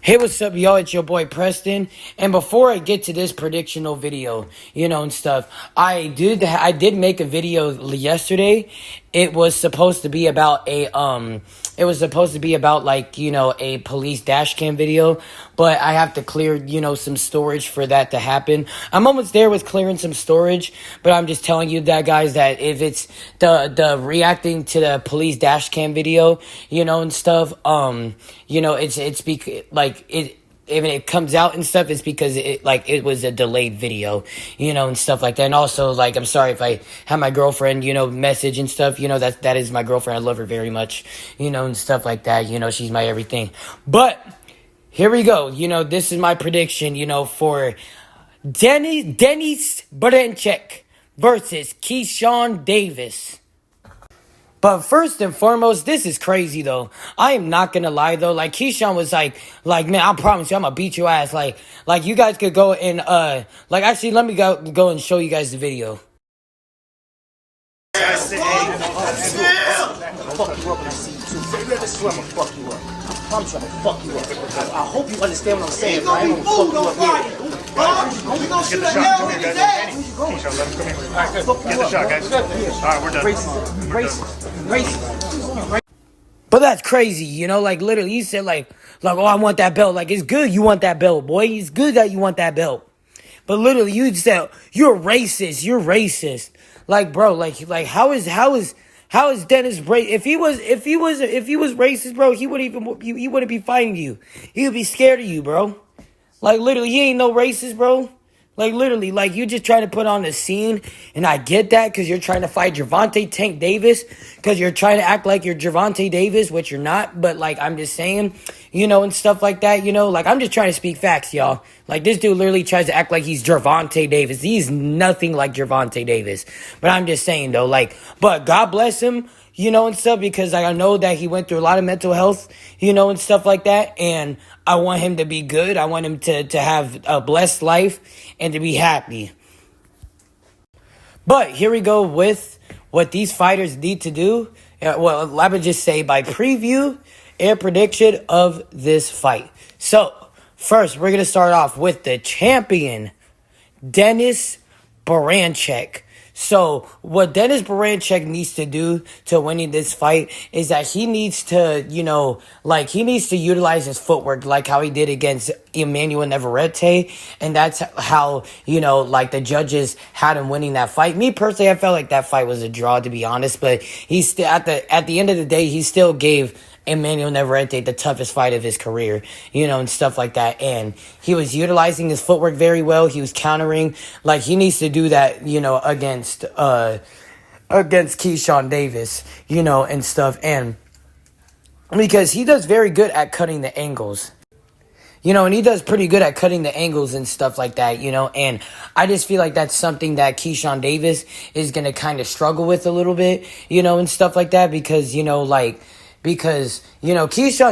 Hey, what's up, y'all? It's your boy Preston. And before I get to this predictional video, and stuff, I did make a video yesterday. It was supposed to be about a police dash cam video, but I have to clear, some storage for that to happen. I'm almost there with clearing some storage, but I'm just telling you that, guys, that if it's the reacting to the police dash cam video, and stuff, if it comes out and stuff, it's because it was a delayed video, and stuff like that. And also, I'm sorry if I have my girlfriend, message and stuff, that is my girlfriend. I love her very much, and stuff like that. She's my everything. But here we go. This is my prediction, for Dennis Berinchyk versus Keyshawn Davis. But first and foremost, this is crazy, though. I am not gonna lie, though. Keyshawn was like, man, I promise you, I'm gonna beat your ass. Like, you guys could go and, actually, let me go and show you guys the video. I hope you understand what I'm saying. I ain't gonna fuck you up here. Get the shot. Come here, guys. Keyshawn, let him come here. All right, good. Get the shot, guys. All right, we're done. Racist. But that's crazy, literally, he said, oh, I want that belt. It's good you want that belt, boy. It's good that you want that belt. But literally, you said, you're racist. You're racist. Bro, how is Dennis If he was racist, bro, he wouldn't be fighting you. He would be scared of you, bro. Literally, he ain't no racist, bro. Literally, you just trying to put on the scene, and I get that, because you're trying to fight Gervonta Tank Davis, because you're trying to act like you're Gervonta Davis, which you're not, but, I'm just saying, and stuff like that, I'm just trying to speak facts, y'all. This dude literally tries to act like he's Gervonta Davis. He's nothing like Gervonta Davis, but I'm just saying, though, but God bless him, and stuff, because I know that he went through a lot of mental health, and stuff like that, and I want him to be good. I want him to have a blessed life and to be happy. But here we go with what these fighters need to do. Well, I would just say by preview and prediction of this fight. So, first, we're going to start off with the champion, Dennis Berinchyk. So, what Dennis Berinchyk needs to do to winning this fight is that he needs to, he needs to utilize his footwork like how he did against Emmanuel Navarrete. And that's how, the judges had him winning that fight. Me, personally, I felt like that fight was a draw, to be honest. But he still, at the end of the day, he still gave Emmanuel Navarrete the toughest fight of his career, and stuff like that. And he was utilizing his footwork very well. He was countering. He needs to do that, against Keyshawn Davis, and stuff. And because he does very good at cutting the angles. And he does pretty good at cutting the angles and stuff like that, and I just feel like that's something that Keyshawn Davis is going to kind of struggle with a little bit, and stuff like that, because, Keyshawn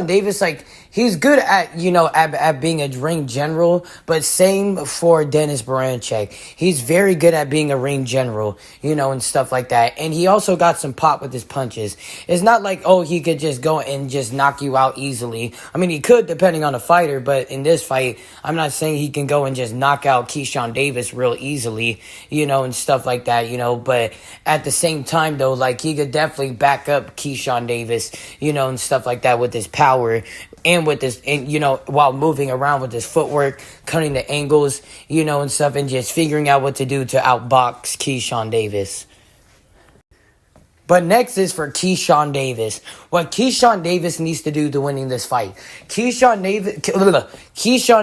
Davis, he's good at, at being a ring general, but same for Dennis Berinchyk. He's very good at being a ring general, and stuff like that. And he also got some pop with his punches. It's not he could just go and just knock you out easily. I mean, he could, depending on the fighter, but in this fight, I'm not saying he can go and just knock out Keyshawn Davis real easily, and stuff like that, but at the same time, though, he could definitely back up Keyshawn Davis, and stuff like that with his power and with this, and while moving around with his footwork, cutting the angles, and stuff, and just figuring out what to do to outbox Keyshawn Davis. But next is for Keyshawn Davis. What Keyshawn Davis needs to do to winning this fight. Keyshawn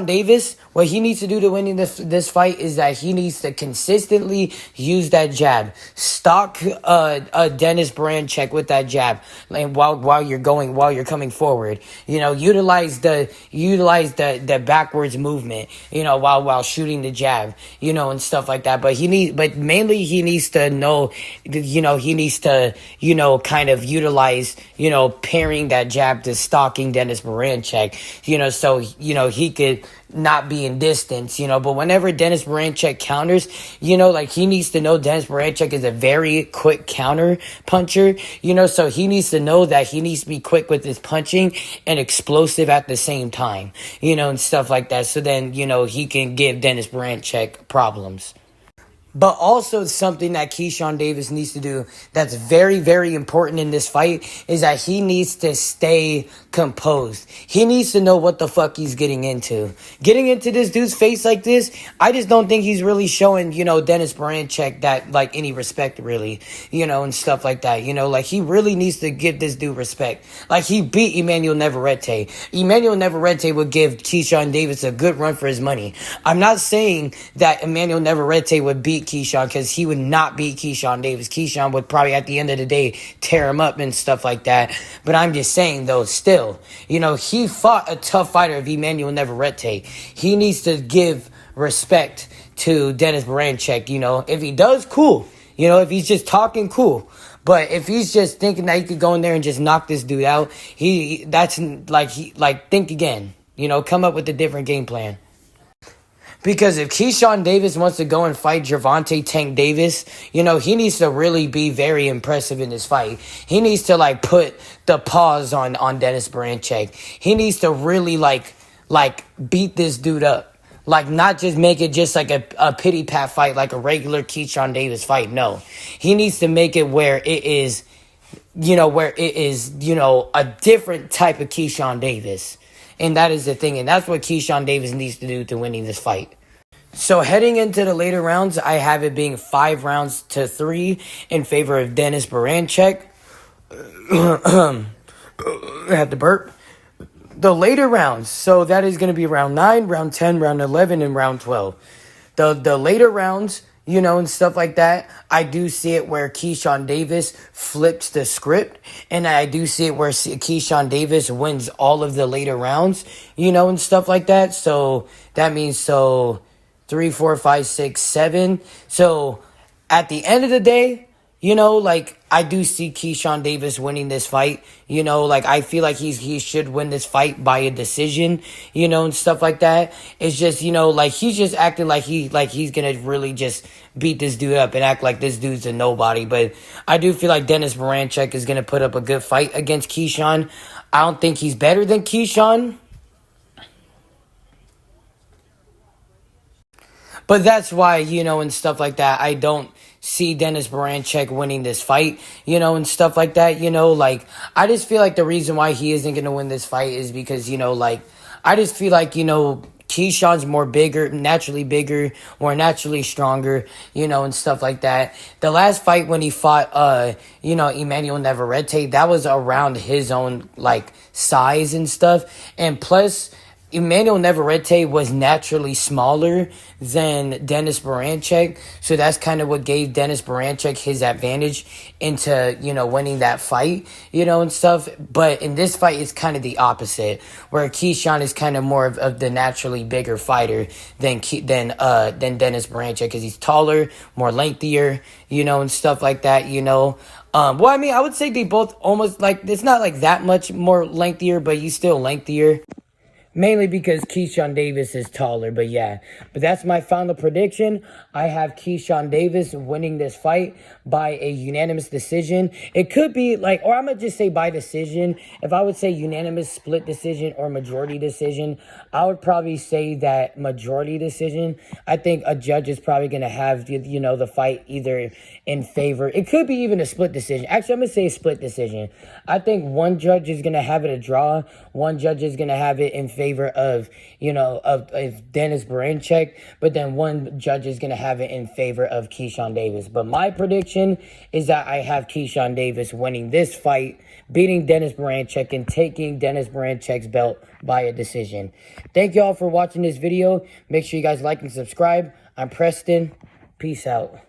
Davis, what he needs to do to winning this fight is that he needs to consistently use that jab. Stalk Dennis Berinchyk with that jab, while you're coming forward. Utilize the backwards movement. While shooting the jab. And stuff like that. But mainly he needs to know. He needs to you know, kind of utilize, you know, pairing that jab to stalking Dennis Berinchyk, you know, so, you know, he could not be in distance, you know. But whenever Dennis Berinchyk counters, you know, like, he needs to know Dennis Berinchyk is a very quick counter puncher, you know, so he needs to know that he needs to be quick with his punching and explosive at the same time, you know, and stuff like that. So then, you know, he can give Dennis Berinchyk problems. But also something that Keyshawn Davis needs to do that's very, very important in this fight is that he needs to stay composed. He needs to know what the fuck he's getting into. Getting into this dude's face like this, I just don't think he's really showing, you know, Dennis Berinchyk that, like, any respect, really, you know, and stuff like that. You know, like, he really needs to give this dude respect. Like, he beat Emmanuel Navarrete. Emmanuel Navarrete would give Keyshawn Davis a good run for his money. I'm not saying that Emmanuel Navarrete would beat Keyshawn, because he would not beat Keyshawn Davis. Keyshawn would probably at the end of the day tear him up and stuff like that. But I'm just saying, though, still, you know, he fought a tough fighter of Emmanuel Navarrete. He needs to give respect to Dennis Berinchyk. You know, if he does, cool. You know, if he's just talking, cool. But if he's just thinking that he could go in there and just knock this dude out, think again. You know, come up with a different game plan. Because if Keyshawn Davis wants to go and fight Gervonta Tank Davis, you know, he needs to really be very impressive in this fight. He needs to, like, put the pause on Dennis Berinchyk. He needs to really, like beat this dude up. Like, not just make it just like a pity pat fight, like a regular Keyshawn Davis fight. No. He needs to make it where it is, you know, a different type of Keyshawn Davis. And that is the thing. And that's what Keyshawn Davis needs to do to winning this fight. So heading into the later rounds, I have it being 5-3 in favor of Dennis Berinchyk. I had to burp. The later rounds. So that is going to be round 9, round 10, round 11, and round 12. The later rounds, you know, and stuff like that, I do see it where Keyshawn Davis flips the script, and I do see it where Keyshawn Davis wins all of the later rounds, you know, and stuff like that. So that means 3, 4, 5, 6, 7. So at the end of the day, you know, like, I do see Keyshawn Davis winning this fight. You know, like, I feel like he should win this fight by a decision, you know, and stuff like that. It's just, you know, like, he's just acting like he's gonna really just beat this dude up and act like this dude's a nobody. But I do feel like Dennis Berinchyk is gonna put up a good fight against Keyshawn. I don't think he's better than Keyshawn. But that's why, you know, and stuff like that, I don't see Dennis Berinchyk winning this fight, you know, and stuff like that, you know, like, I just feel like the reason why he isn't going to win this fight is because, you know, like, I just feel like, you know, Keyshawn's more naturally bigger, more naturally stronger, you know, and stuff like that. The last fight when he fought, you know, Emmanuel Navarrete, that was around his own, like, size and stuff, and plus, Emmanuel Navarrete was naturally smaller than Dennis Berinchyk, so that's kind of what gave Dennis Berinchyk his advantage into, you know, winning that fight, you know, and stuff. But in this fight, it's kind of the opposite, where Keyshawn is kind of more of the naturally bigger fighter than Dennis Berinchyk, because he's taller, more lengthier, you know, and stuff like that, you know. Well, I mean, I would say they both almost, like, it's not like that much more lengthier, but he's still lengthier. Mainly because Keyshawn Davis is taller, but yeah. But that's my final prediction. I have Keyshawn Davis winning this fight by a unanimous decision. It could be like, or I'm going to just say by decision. If I would say unanimous, split decision, or majority decision, I would probably say that majority decision. I think a judge is probably going to have, you know, the fight either in favor. It could be even a split decision. Actually, I'm going to say split decision. I think one judge is going to have it a draw. One judge is going to have it in favor of, you know, of Dennis Berinchyk, but then one judge is going to have it in favor of Keyshawn Davis. But my prediction is that I have Keyshawn Davis winning this fight, beating Dennis Berinchyk, and taking Dennis Berincyk's belt by a decision. Thank you all for watching this video. Make sure you guys like and subscribe. I'm Preston. Peace out.